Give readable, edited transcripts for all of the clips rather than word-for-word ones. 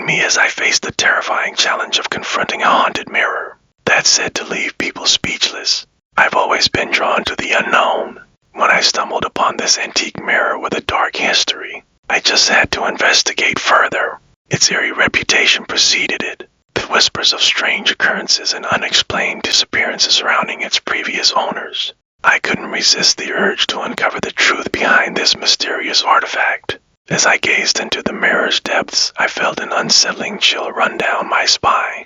behind me as I faced the terrifying challenge of confronting a haunted mirror that's said to leave people speechless. I've always been drawn to the unknown. When I stumbled upon this antique mirror with a dark history, I just had to investigate further. Its eerie reputation preceded it, with whispers of strange occurrences and unexplained disappearances surrounding its previous owners. I couldn't resist the urge to uncover the truth behind this mysterious artifact. As I gazed into the mirror's depths, I felt an unsettling chill run down my spine.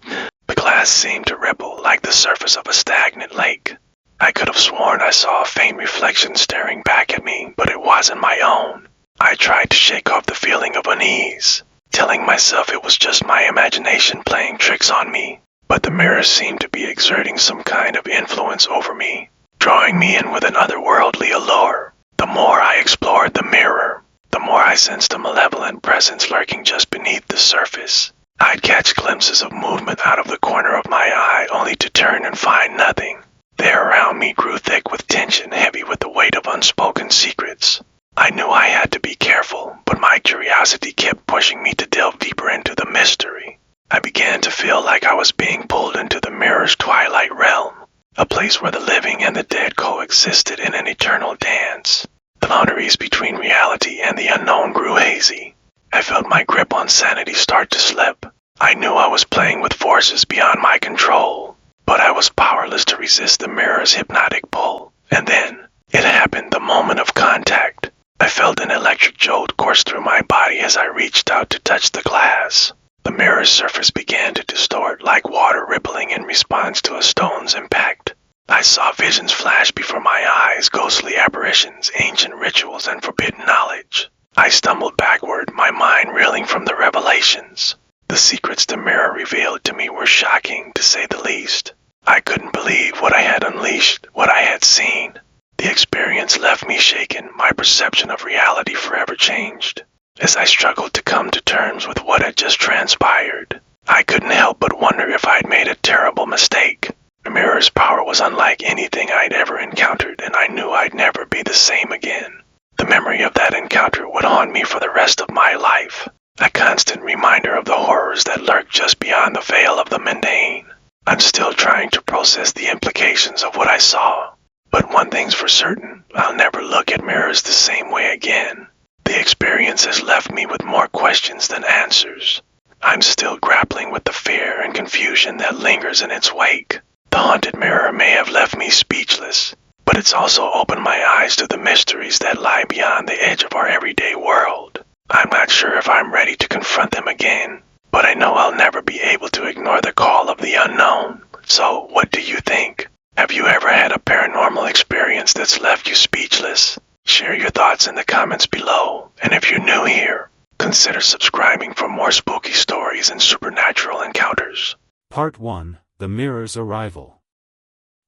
The glass seemed to ripple like the surface of a stagnant lake. I could have sworn I saw a faint reflection staring back at me, but it wasn't my own. I tried to shake off the feeling of unease, telling myself it was just my imagination playing tricks on me. But the mirror seemed to be exerting some kind of influence over me, drawing me in with an otherworldly allure. The more I explored the mirror, the more I sensed a malevolent presence lurking just beneath the surface. I'd catch glimpses of movement out of the corner of my eye, only to turn and find nothing. The air around me grew thick with tension, heavy with the weight of unspoken secrets. I knew I had to be careful, but my curiosity kept pushing me to delve deeper into the mystery. I began to feel like I was being pulled into the mirror's twilight realm, a place where the living and the dead coexisted in an eternal dance. The boundaries between reality and the unknown grew hazy. I felt my grip on sanity start to slip. I knew I was playing with forces beyond my control, but I was powerless to resist the mirror's hypnotic pull. And then, it happened, the moment of contact. I felt an electric jolt course through my body as I reached out to touch the glass. The mirror's surface began to distort, like water rippling in response to a stone's impact. I saw visions flash before my eyes, ghostly apparitions, ancient rituals, and forbidden knowledge. I stumbled backward, my mind reeling from the revelations. The secrets the mirror revealed to me were shocking, to say the least. I couldn't believe what I had unleashed, what I had seen. The experience left me shaken, my perception of reality forever changed. As I struggled to come to terms with what had just transpired, I couldn't help but wonder if I'd made a terrible mistake. The mirror's power was unlike anything I'd ever encountered, and I knew I'd never be the same again. The memory of that encounter would haunt me for the rest of my life, a constant reminder of the horrors that lurk just beyond the veil of the mundane. I'm still trying to process the implications of what I saw, but one thing's for certain, I'll never look at mirrors the same way again. The experience has left me with more questions than answers. I'm still grappling with the fear and confusion that lingers in its wake. The haunted mirror may have left me speechless, but it's also opened my eyes to the mysteries that lie beyond the edge of our everyday world. I'm not sure if I'm ready to confront them again, but I know I'll never be able to ignore the call of the unknown. So, what do you think? Have you ever had a paranormal experience that's left you speechless? Share your thoughts in the comments below, and if you're new here, consider subscribing for more spooky stories and supernatural encounters. Part 1: The Mirror's Arrival.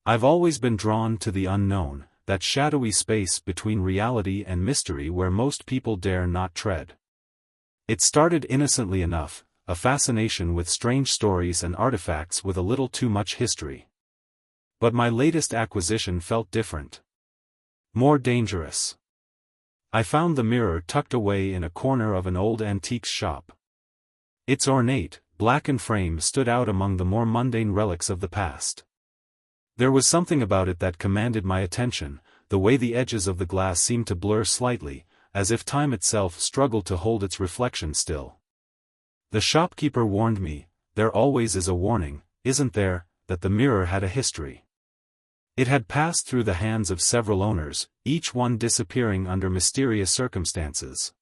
I've always been drawn to the unknown, that shadowy space between reality and mystery where most people dare not tread. It started innocently enough, a fascination with strange stories and artifacts with a little too much history. But my latest acquisition felt different. More dangerous. I found the mirror tucked away in a corner of an old antiques shop. Its ornate, blackened frame stood out among the more mundane relics of the past. There was something about it that commanded my attention, the way the edges of the glass seemed to blur slightly, as if time itself struggled to hold its reflection still. The shopkeeper warned me, there always is a warning, isn't there, that the mirror had a history. It had passed through the hands of several owners, each one disappearing under mysterious circumstances.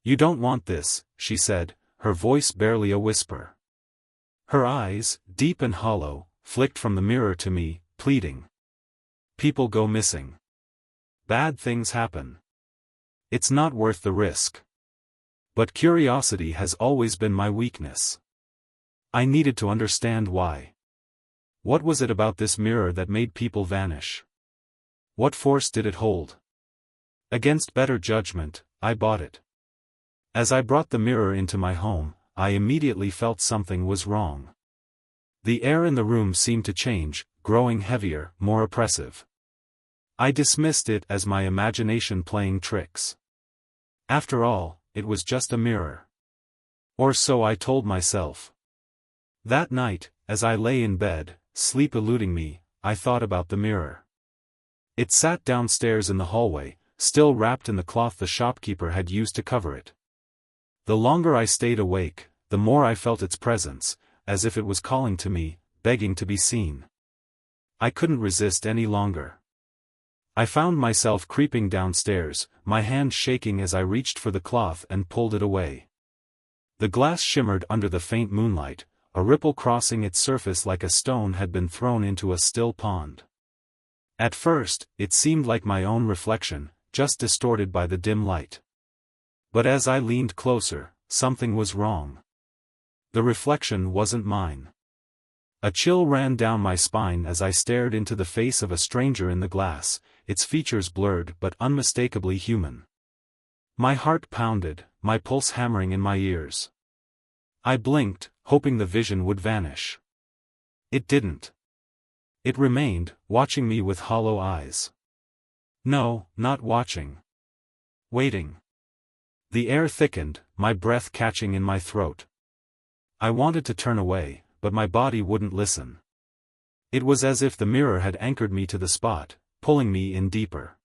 "You don't want this," she said, her voice barely a whisper. Her eyes, deep and hollow, flicked from the mirror to me, pleading. "People go missing. Bad things happen. It's not worth the risk." But curiosity has always been my weakness. I needed to understand why. What was it about this mirror that made people vanish? What force did it hold? Against better judgment, I bought it. As I brought the mirror into my home, I immediately felt something was wrong. The air in the room seemed to change, growing heavier, more oppressive. I dismissed it as my imagination playing tricks. After all, it was just a mirror. Or so I told myself. That night, as I lay in bed, sleep eluding me, I thought about the mirror. It sat downstairs in the hallway, still wrapped in the cloth the shopkeeper had used to cover it. The longer I stayed awake, the more I felt its presence, as if it was calling to me, begging to be seen. I couldn't resist any longer. I found myself creeping downstairs, my hand shaking as I reached for the cloth and pulled it away. The glass shimmered under the faint moonlight, a ripple crossing its surface like a stone had been thrown into a still pond. At first, it seemed like my own reflection, just distorted by the dim light. But as I leaned closer, something was wrong. The reflection wasn't mine. A chill ran down my spine as I stared into the face of a stranger in the glass, its features blurred but unmistakably human. My heart pounded, my pulse hammering in my ears. I blinked, hoping the vision would vanish. It didn't. It remained, watching me with hollow eyes. No, not watching. Waiting. The air thickened, my breath catching in my throat. I wanted to turn away, but my body wouldn't listen. It was as if the mirror had anchored me to the spot, pulling me in deeper.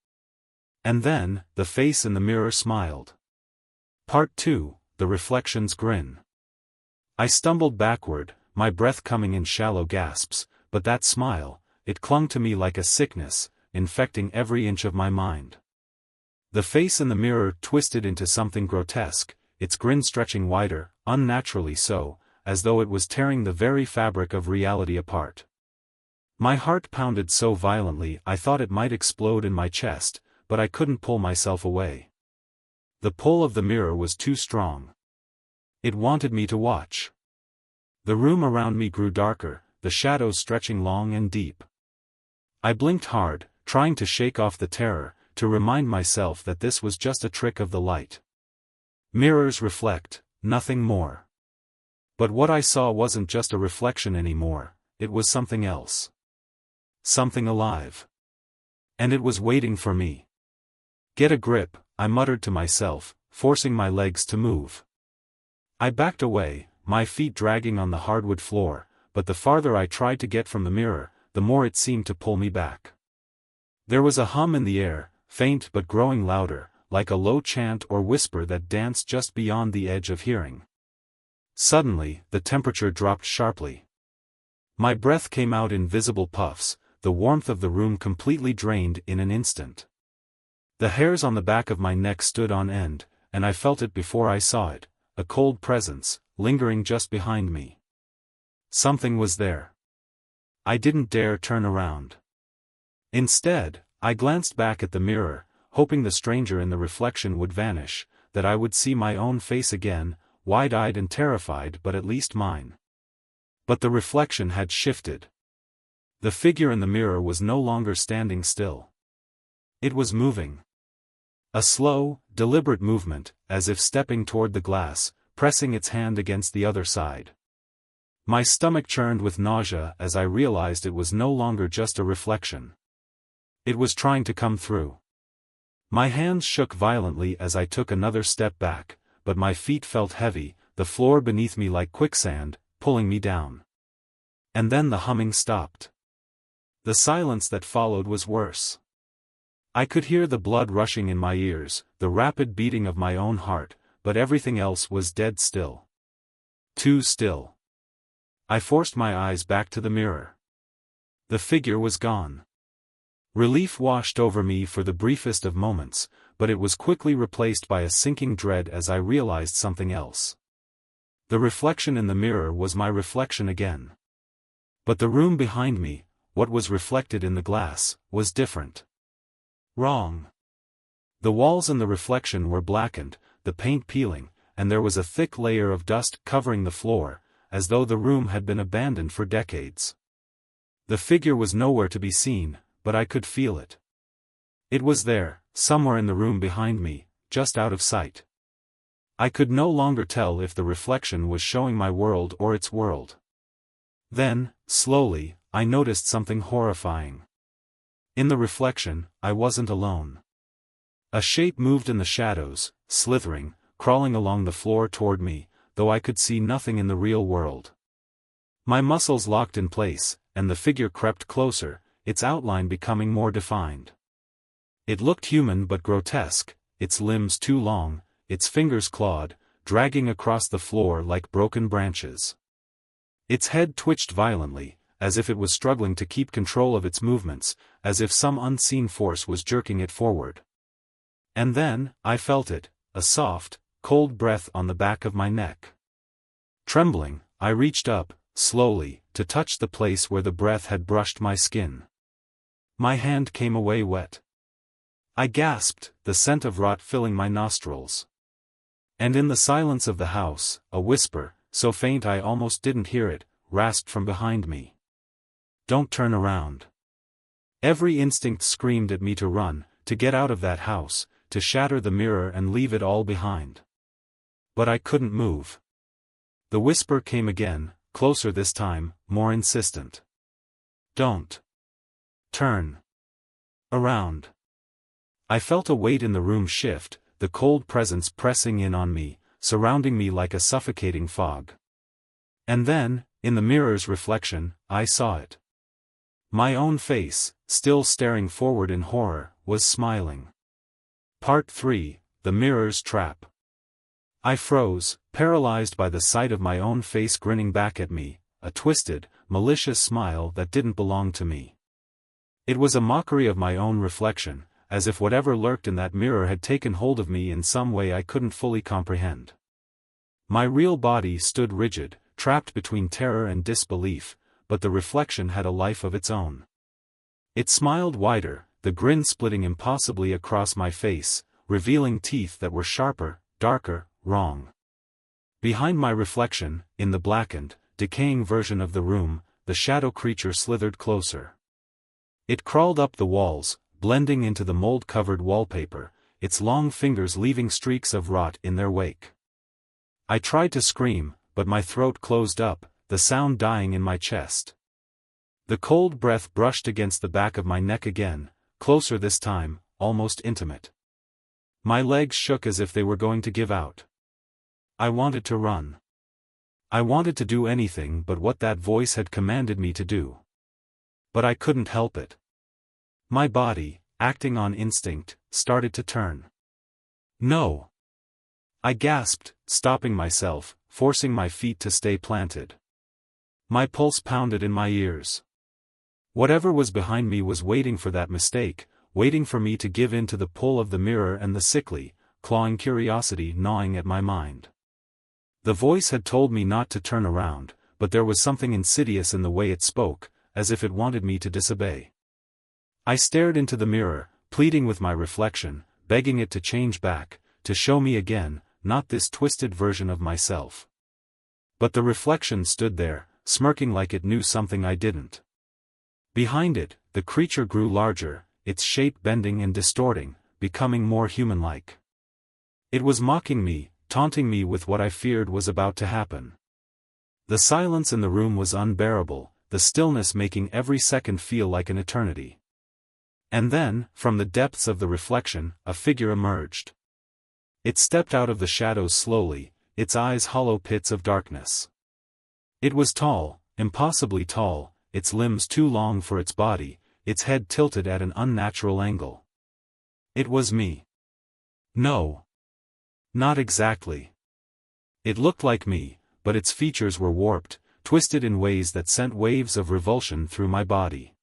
And then, the face in the mirror smiled. Part 2, The Reflection's Grin. I stumbled backward, my breath coming in shallow gasps, but that smile, it clung to me like a sickness, infecting every inch of my mind. The face in the mirror twisted into something grotesque, its grin stretching wider, unnaturally so, as though it was tearing the very fabric of reality apart. My heart pounded so violently I thought it might explode in my chest, but I couldn't pull myself away. The pull of the mirror was too strong. It wanted me to watch. The room around me grew darker, the shadows stretching long and deep. I blinked hard, trying to shake off the terror, to remind myself that this was just a trick of the light. Mirrors reflect, nothing more. But what I saw wasn't just a reflection anymore, it was something else. Something alive. And it was waiting for me. Get a grip, I muttered to myself, forcing my legs to move. I backed away, my feet dragging on the hardwood floor, but the farther I tried to get from the mirror, the more it seemed to pull me back. There was a hum in the air, faint but growing louder, like a low chant or whisper that danced just beyond the edge of hearing. Suddenly, the temperature dropped sharply. My breath came out in visible puffs, the warmth of the room completely drained in an instant. The hairs on the back of my neck stood on end, and I felt it before I saw it, a cold presence, lingering just behind me. Something was there. I didn't dare turn around. Instead, I glanced back at the mirror, hoping the stranger in the reflection would vanish, that I would see my own face again, wide-eyed and terrified but at least mine. But the reflection had shifted. The figure in the mirror was no longer standing still. It was moving. A slow, deliberate movement, as if stepping toward the glass, pressing its hand against the other side. My stomach churned with nausea as I realized it was no longer just a reflection. It was trying to come through. My hands shook violently as I took another step back, but my feet felt heavy, the floor beneath me like quicksand, pulling me down. And then the humming stopped. The silence that followed was worse. I could hear the blood rushing in my ears, the rapid beating of my own heart, but everything else was dead still. Too still. I forced my eyes back to the mirror. The figure was gone. Relief washed over me for the briefest of moments, but it was quickly replaced by a sinking dread as I realized something else. The reflection in the mirror was my reflection again. But the room behind me, what was reflected in the glass, was different. Wrong. The walls in the reflection were blackened, the paint peeling, and there was a thick layer of dust covering the floor, as though the room had been abandoned for decades. The figure was nowhere to be seen, but I could feel it. It was there, somewhere in the room behind me, just out of sight. I could no longer tell if the reflection was showing my world or its world. Then, slowly, I noticed something horrifying. In the reflection, I wasn't alone. A shape moved in the shadows, slithering, crawling along the floor toward me, though I could see nothing in the real world. My muscles locked in place, and the figure crept closer, its outline becoming more defined. It looked human but grotesque, its limbs too long, its fingers clawed, dragging across the floor like broken branches. Its head twitched violently, as if it was struggling to keep control of its movements, as if some unseen force was jerking it forward. And then, I felt it, a soft, cold breath on the back of my neck. Trembling, I reached up, slowly, to touch the place where the breath had brushed my skin. My hand came away wet. I gasped, the scent of rot filling my nostrils. And in the silence of the house, a whisper, so faint I almost didn't hear it, rasped from behind me. "Don't turn around." Every instinct screamed at me to run, to get out of that house, to shatter the mirror and leave it all behind. But I couldn't move. The whisper came again, closer this time, more insistent. "Don't turn around." I felt a weight in the room shift, the cold presence pressing in on me, surrounding me like a suffocating fog. And then, in the mirror's reflection, I saw it. My own face, still staring forward in horror, was smiling. Part 3, The Mirror's Trap. I froze, paralyzed by the sight of my own face grinning back at me, a twisted, malicious smile that didn't belong to me. It was a mockery of my own reflection, as if whatever lurked in that mirror had taken hold of me in some way I couldn't fully comprehend. My real body stood rigid, trapped between terror and disbelief, but the reflection had a life of its own. It smiled wider, the grin splitting impossibly across my face, revealing teeth that were sharper, darker, wrong. Behind my reflection, in the blackened, decaying version of the room, the shadow creature slithered closer. It crawled up the walls, blending into the mold-covered wallpaper, its long fingers leaving streaks of rot in their wake. I tried to scream, but my throat closed up, the sound dying in my chest. The cold breath brushed against the back of my neck again, closer this time, almost intimate. My legs shook as if they were going to give out. I wanted to run. I wanted to do anything but what that voice had commanded me to do. But I couldn't help it. My body, acting on instinct, started to turn. "No!" I gasped, stopping myself, forcing my feet to stay planted. My pulse pounded in my ears. Whatever was behind me was waiting for that mistake, waiting for me to give in to the pull of the mirror and the sickly, clawing curiosity gnawing at my mind. The voice had told me not to turn around, but there was something insidious in the way it spoke, as if it wanted me to disobey. I stared into the mirror, pleading with my reflection, begging it to change back, to show me again, not this twisted version of myself. But the reflection stood there, smirking like it knew something I didn't. Behind it, the creature grew larger, its shape bending and distorting, becoming more human-like. It was mocking me, taunting me with what I feared was about to happen. The silence in the room was unbearable, the stillness making every second feel like an eternity. And then, from the depths of the reflection, a figure emerged. It stepped out of the shadows slowly, its eyes hollow pits of darkness. It was tall, impossibly tall, its limbs too long for its body, its head tilted at an unnatural angle. It was me. No. Not exactly. It looked like me, but its features were warped, twisted in ways that sent waves of revulsion through my body.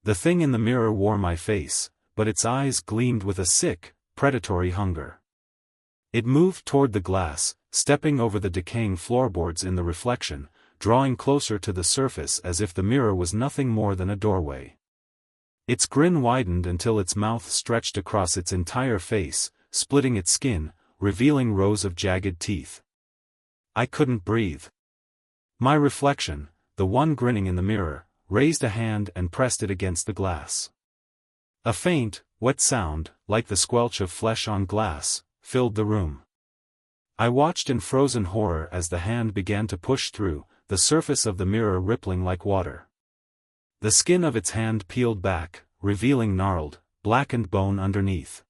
The thing in the mirror wore my face, but its eyes gleamed with a sick, predatory hunger. It moved toward the glass, stepping over the decaying floorboards in the reflection, drawing closer to the surface as if the mirror was nothing more than a doorway. Its grin widened until its mouth stretched across its entire face, splitting its skin, revealing rows of jagged teeth. I couldn't breathe. My reflection, the one grinning in the mirror, raised a hand and pressed it against the glass. A faint, wet sound, like the squelch of flesh on glass, filled the room. I watched in frozen horror as the hand began to push through, the surface of the mirror rippling like water. The skin of its hand peeled back, revealing gnarled, blackened bone underneath.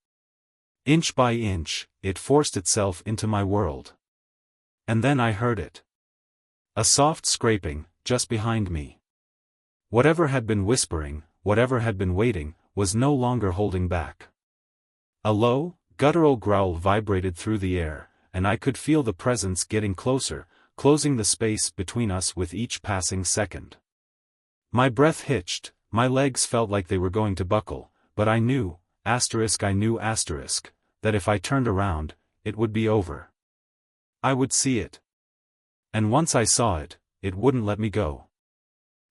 Inch by inch, it forced itself into my world. And then I heard it. A soft scraping, just behind me. Whatever had been whispering, whatever had been waiting, was no longer holding back. A low, guttural growl vibrated through the air, and I could feel the presence getting closer, closing the space between us with each passing second. My breath hitched, my legs felt like they were going to buckle, but I knew, that if I turned around, it would be over. I would see it. And once I saw it, it wouldn't let me go.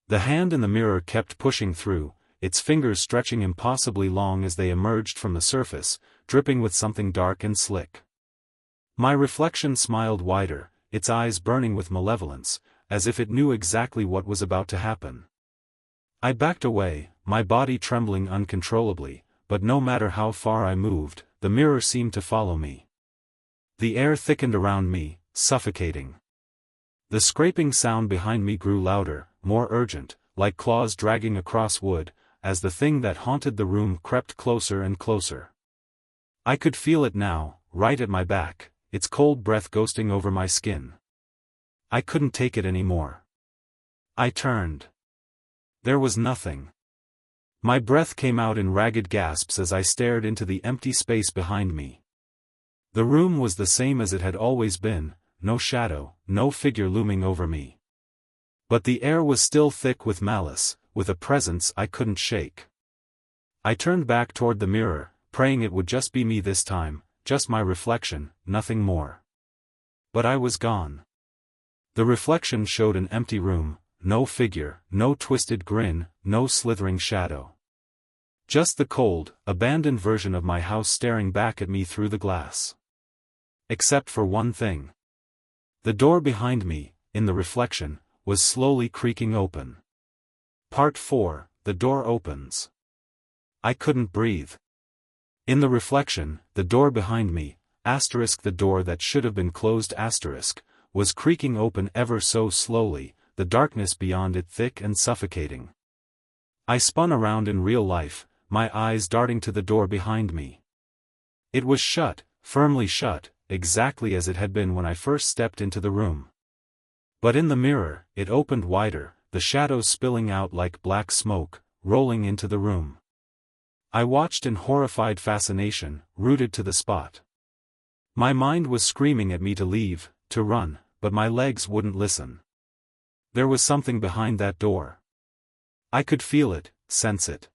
The hand in the mirror kept pushing through, its fingers stretching impossibly long as they emerged from the surface, dripping with something dark and slick. My reflection smiled wider, its eyes burning with malevolence, as if it knew exactly what was about to happen. I backed away, my body trembling uncontrollably, but no matter how far I moved, the mirror seemed to follow me. The air thickened around me, suffocating. The scraping sound behind me grew louder, more urgent, like claws dragging across wood, as the thing that haunted the room crept closer and closer. I could feel it now, right at my back, its cold breath ghosting over my skin. I couldn't take it anymore. I turned. There was nothing. My breath came out in ragged gasps as I stared into the empty space behind me. The room was the same as it had always been, no shadow, no figure looming over me. But the air was still thick with malice, with a presence I couldn't shake. I turned back toward the mirror, praying it would just be me this time, just my reflection, nothing more. But I was gone. The reflection showed an empty room, no figure, no twisted grin, no slithering shadow. Just the cold, abandoned version of my house staring back at me through the glass. Except for one thing. The door behind me, in the reflection, was slowly creaking open. Part 4, the door opens. I couldn't breathe. In the reflection, the door behind me, the door that should have been closed was creaking open ever so slowly, the darkness beyond it thick and suffocating. I spun around in real life, my eyes darting to the door behind me. It was shut, firmly shut, exactly as it had been when I first stepped into the room. But in the mirror, it opened wider, the shadows spilling out like black smoke, rolling into the room. I watched in horrified fascination, rooted to the spot. My mind was screaming at me to leave, to run, but my legs wouldn't listen. There was something behind that door. I could feel it, sense it.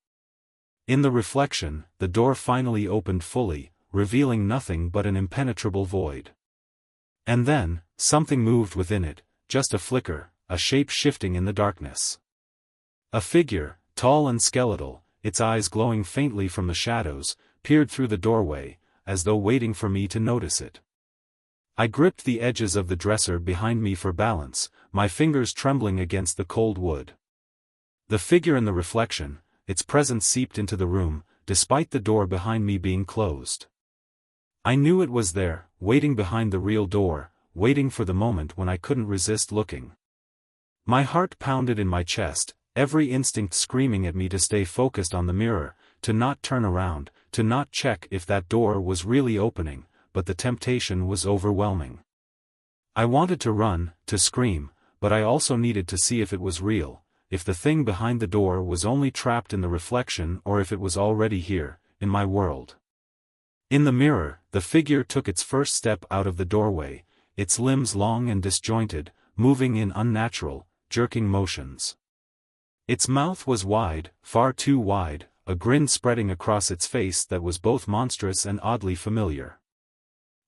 In the reflection, the door finally opened fully, revealing nothing but an impenetrable void. And then, something moved within it, just a flicker, a shape shifting in the darkness. A figure, tall and skeletal, its eyes glowing faintly from the shadows, peered through the doorway, as though waiting for me to notice it. I gripped the edges of the dresser behind me for balance, my fingers trembling against the cold wood. The figure in the reflection, its presence seeped into the room, despite the door behind me being closed. I knew it was there, waiting behind the real door, waiting for the moment when I couldn't resist looking. My heart pounded in my chest, every instinct screaming at me to stay focused on the mirror, to not turn around, to not check if that door was really opening, but the temptation was overwhelming. I wanted to run, to scream, but I also needed to see if it was real, if the thing behind the door was only trapped in the reflection or if it was already here, in my world. In the mirror, the figure took its first step out of the doorway, its limbs long and disjointed, moving in unnatural, jerking motions. Its mouth was wide, far too wide, a grin spreading across its face that was both monstrous and oddly familiar.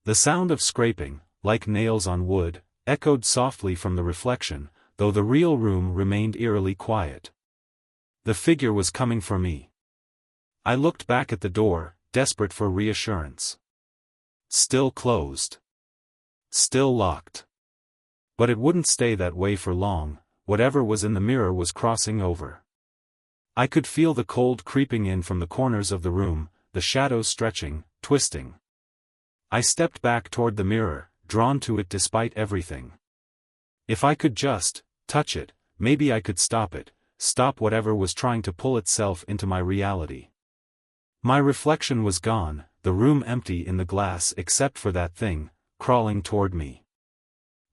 The sound of scraping, like nails on wood, echoed softly from the reflection, though the real room remained eerily quiet. The figure was coming for me. I looked back at the door, desperate for reassurance. Still closed. Still locked. But it wouldn't stay that way for long, whatever was in the mirror was crossing over. I could feel the cold creeping in from the corners of the room, the shadows stretching, twisting. I stepped back toward the mirror, drawn to it despite everything. If I could just touch it, maybe I could stop it, stop whatever was trying to pull itself into my reality. My reflection was gone, the room empty in the glass except for that thing, crawling toward me.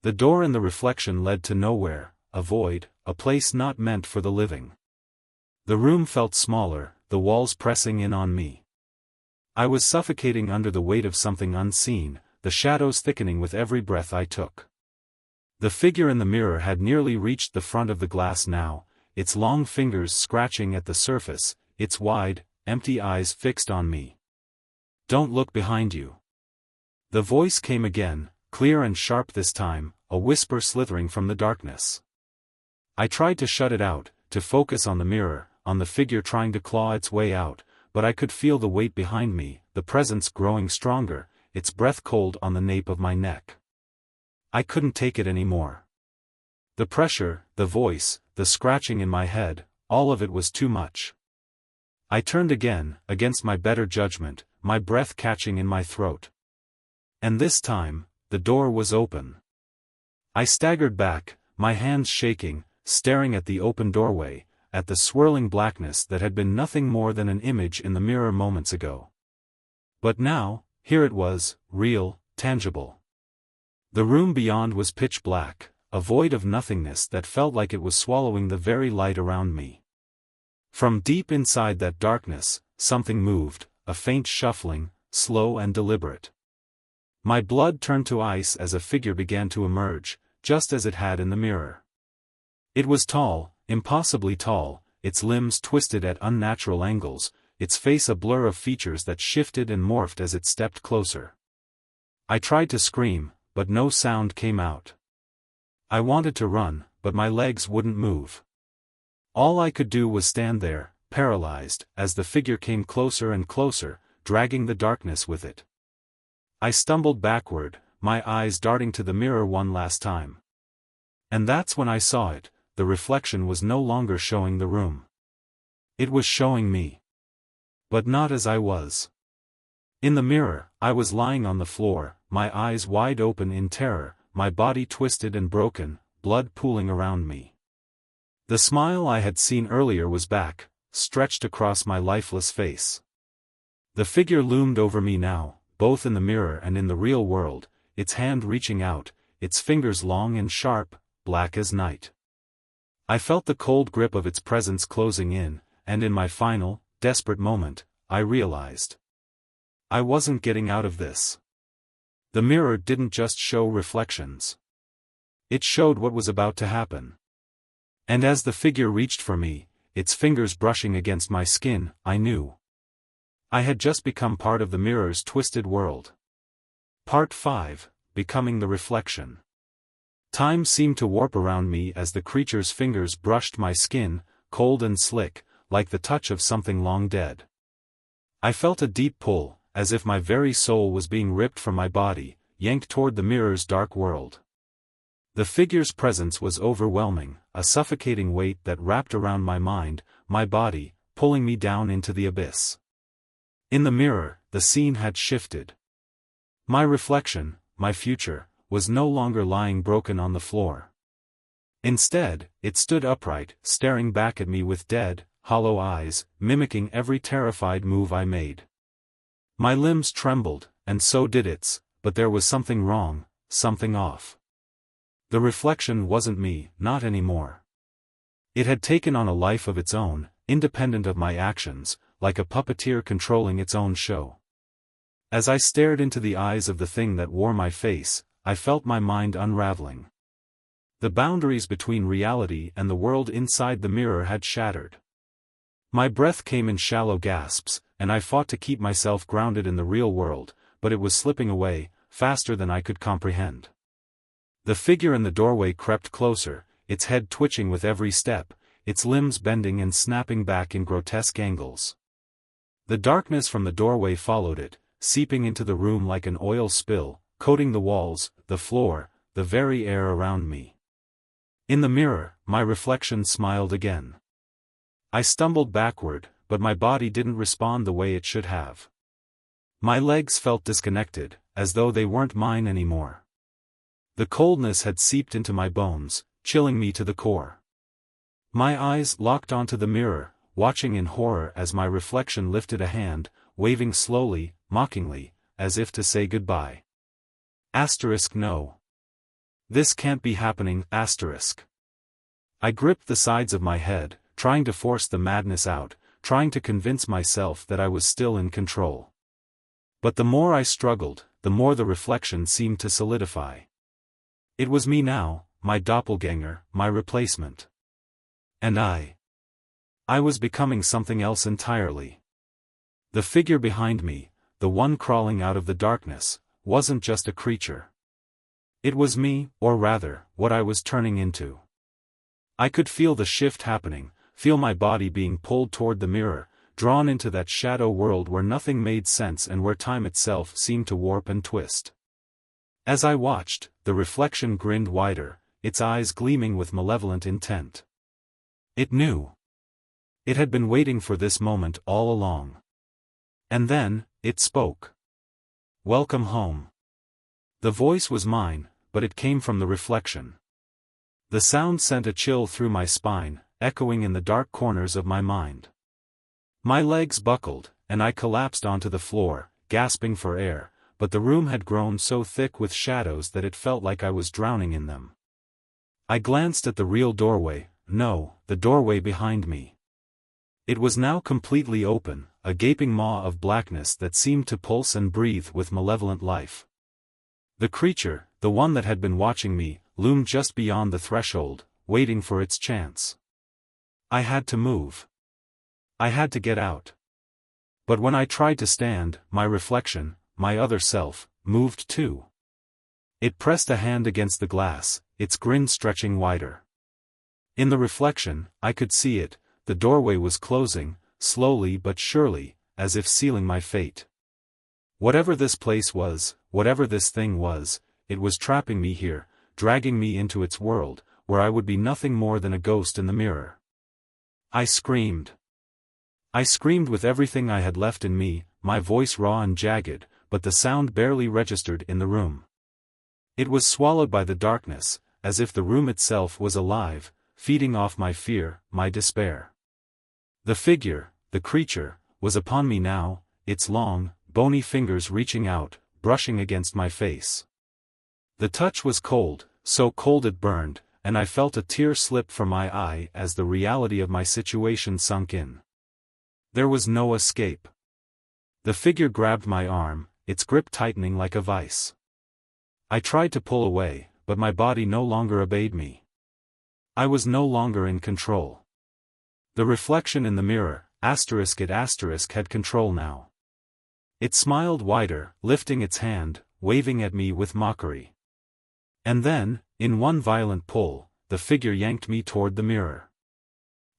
The door in the reflection led to nowhere, a void, a place not meant for the living. The room felt smaller, the walls pressing in on me. I was suffocating under the weight of something unseen, the shadows thickening with every breath I took. The figure in the mirror had nearly reached the front of the glass now, its long fingers scratching at the surface, its wide, empty eyes fixed on me. "Don't look behind you." The voice came again, clear and sharp this time, a whisper slithering from the darkness. I tried to shut it out, to focus on the mirror, on the figure trying to claw its way out, but I could feel the weight behind me, the presence growing stronger, its breath cold on the nape of my neck. I couldn't take it anymore. The pressure, the voice, the scratching in my head, all of it was too much. I turned again, against my better judgment, my breath catching in my throat. And this time, the door was open. I staggered back, my hands shaking, staring at the open doorway, at the swirling blackness that had been nothing more than an image in the mirror moments ago. But now, here it was, real, tangible. The room beyond was pitch black, a void of nothingness that felt like it was swallowing the very light around me. From deep inside that darkness, something moved, a faint shuffling, slow and deliberate. My blood turned to ice as a figure began to emerge, just as it had in the mirror. It was tall, impossibly tall, its limbs twisted at unnatural angles, its face a blur of features that shifted and morphed as it stepped closer. I tried to scream, but no sound came out. I wanted to run, but my legs wouldn't move. All I could do was stand there, paralyzed, as the figure came closer and closer, dragging the darkness with it. I stumbled backward, my eyes darting to the mirror one last time. And that's when I saw it, the reflection was no longer showing the room. It was showing me. But not as I was. In the mirror, I was lying on the floor, my eyes wide open in terror, my body twisted and broken, blood pooling around me. The smile I had seen earlier was back, stretched across my lifeless face. The figure loomed over me now, both in the mirror and in the real world, its hand reaching out, its fingers long and sharp, black as night. I felt the cold grip of its presence closing in, and in my final, desperate moment, I realized. I wasn't getting out of this. The mirror didn't just show reflections. It showed what was about to happen. And as the figure reached for me, its fingers brushing against my skin, I knew. I had just become part of the mirror's twisted world. Part 5, Becoming the Reflection. Time seemed to warp around me as the creature's fingers brushed my skin, cold and slick, like the touch of something long dead. I felt a deep pull, as if my very soul was being ripped from my body, yanked toward the mirror's dark world. The figure's presence was overwhelming, a suffocating weight that wrapped around my mind, my body, pulling me down into the abyss. In the mirror, the scene had shifted. My reflection, my future, was no longer lying broken on the floor. Instead, it stood upright, staring back at me with dead, hollow eyes, mimicking every terrified move I made. My limbs trembled, and so did its, but there was something wrong, something off. The reflection wasn't me, not anymore. It had taken on a life of its own, independent of my actions, like a puppeteer controlling its own show. As I stared into the eyes of the thing that wore my face, I felt my mind unraveling. The boundaries between reality and the world inside the mirror had shattered. My breath came in shallow gasps, and I fought to keep myself grounded in the real world, but it was slipping away, faster than I could comprehend. The figure in the doorway crept closer, its head twitching with every step, its limbs bending and snapping back in grotesque angles. The darkness from the doorway followed it, seeping into the room like an oil spill, coating the walls, the floor, the very air around me. In the mirror, my reflection smiled again. I stumbled backward, but my body didn't respond the way it should have. My legs felt disconnected, as though they weren't mine anymore. The coldness had seeped into my bones, chilling me to the core. My eyes locked onto the mirror, watching in horror as my reflection lifted a hand, waving slowly, mockingly, as if to say goodbye. *No. This can't be happening, asterisk. I gripped the sides of my head, trying to force the madness out, trying to convince myself that I was still in control. But the more I struggled, the more the reflection seemed to solidify. It was me now, my doppelganger, my replacement. And I was becoming something else entirely. The figure behind me, the one crawling out of the darkness, wasn't just a creature. It was me, or rather, what I was turning into. I could feel the shift happening, feel my body being pulled toward the mirror, drawn into that shadow world where nothing made sense and where time itself seemed to warp and twist. As I watched, the reflection grinned wider, its eyes gleaming with malevolent intent. It knew. It had been waiting for this moment all along. And then, it spoke. "Welcome home." The voice was mine, but it came from the reflection. The sound sent a chill through my spine, echoing in the dark corners of my mind. My legs buckled, and I collapsed onto the floor, gasping for air, but the room had grown so thick with shadows that it felt like I was drowning in them. I glanced at the real doorway, the doorway behind me. It was now completely open, a gaping maw of blackness that seemed to pulse and breathe with malevolent life. The creature, the one that had been watching me, loomed just beyond the threshold, waiting for its chance. I had to move. I had to get out. But when I tried to stand, my reflection, my other self, moved too. It pressed a hand against the glass, its grin stretching wider. In the reflection, I could see it, the doorway was closing, slowly but surely, as if sealing my fate. Whatever this place was, whatever this thing was, it was trapping me here, dragging me into its world, where I would be nothing more than a ghost in the mirror. I screamed. I screamed with everything I had left in me, my voice raw and jagged, but the sound barely registered in the room. It was swallowed by the darkness, as if the room itself was alive, feeding off my fear, my despair. The figure, the creature, was upon me now, its long, bony fingers reaching out, brushing against my face. The touch was cold, so cold it burned, and I felt a tear slip from my eye as the reality of my situation sunk in. There was no escape. The figure grabbed my arm, its grip tightening like a vice. I tried to pull away, but my body no longer obeyed me. I was no longer in control. The reflection in the mirror, **, had control now. It smiled wider, lifting its hand, waving at me with mockery. And then, in one violent pull, the figure yanked me toward the mirror.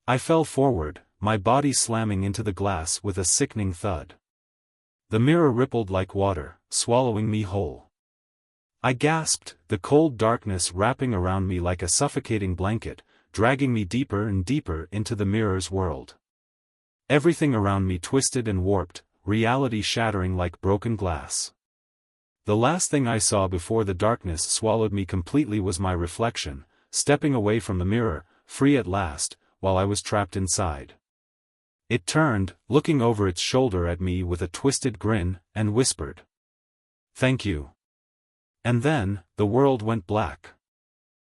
I fell forward, my body slamming into the glass with a sickening thud. The mirror rippled like water, swallowing me whole. I gasped, the cold darkness wrapping around me like a suffocating blanket, dragging me deeper and deeper into the mirror's world. Everything around me twisted and warped, reality shattering like broken glass. The last thing I saw before the darkness swallowed me completely was my reflection, stepping away from the mirror, free at last, while I was trapped inside. It turned, looking over its shoulder at me with a twisted grin, and whispered, "Thank you." And then, the world went black.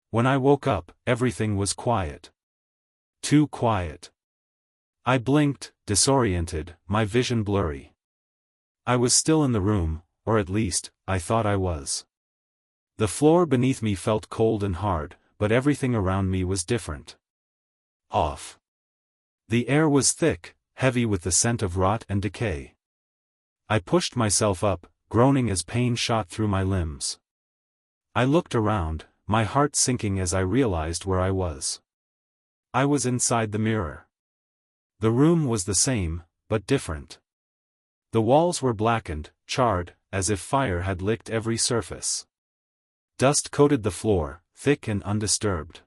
When I woke up, everything was quiet. Too quiet. I blinked, disoriented, my vision blurry. I was still in the room, or at least, I thought I was. The floor beneath me felt cold and hard, but everything around me was different. Off. The air was thick, heavy with the scent of rot and decay. I pushed myself up, groaning as pain shot through my limbs. I looked around, my heart sinking as I realized where I was. I was inside the mirror. The room was the same, but different. The walls were blackened, charred, as if fire had licked every surface. Dust coated the floor, thick and undisturbed.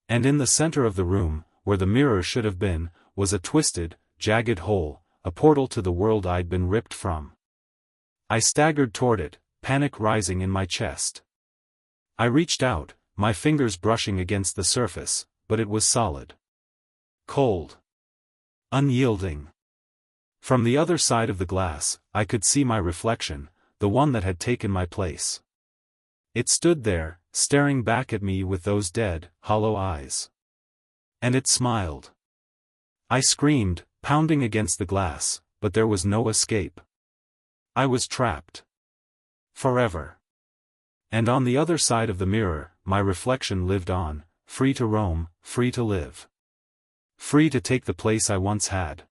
And in the center of the room, where the mirror should have been, was a twisted, jagged hole, a portal to the world I'd been ripped from. I staggered toward it, panic rising in my chest. I reached out, my fingers brushing against the surface, but it was solid. Cold. Unyielding. From the other side of the glass, I could see my reflection, the one that had taken my place. It stood there, staring back at me with those dead, hollow eyes. And it smiled. I screamed, pounding against the glass, but there was no escape. I was trapped. Forever. And on the other side of the mirror, my reflection lived on, free to roam, free to live. Free to take the place I once had.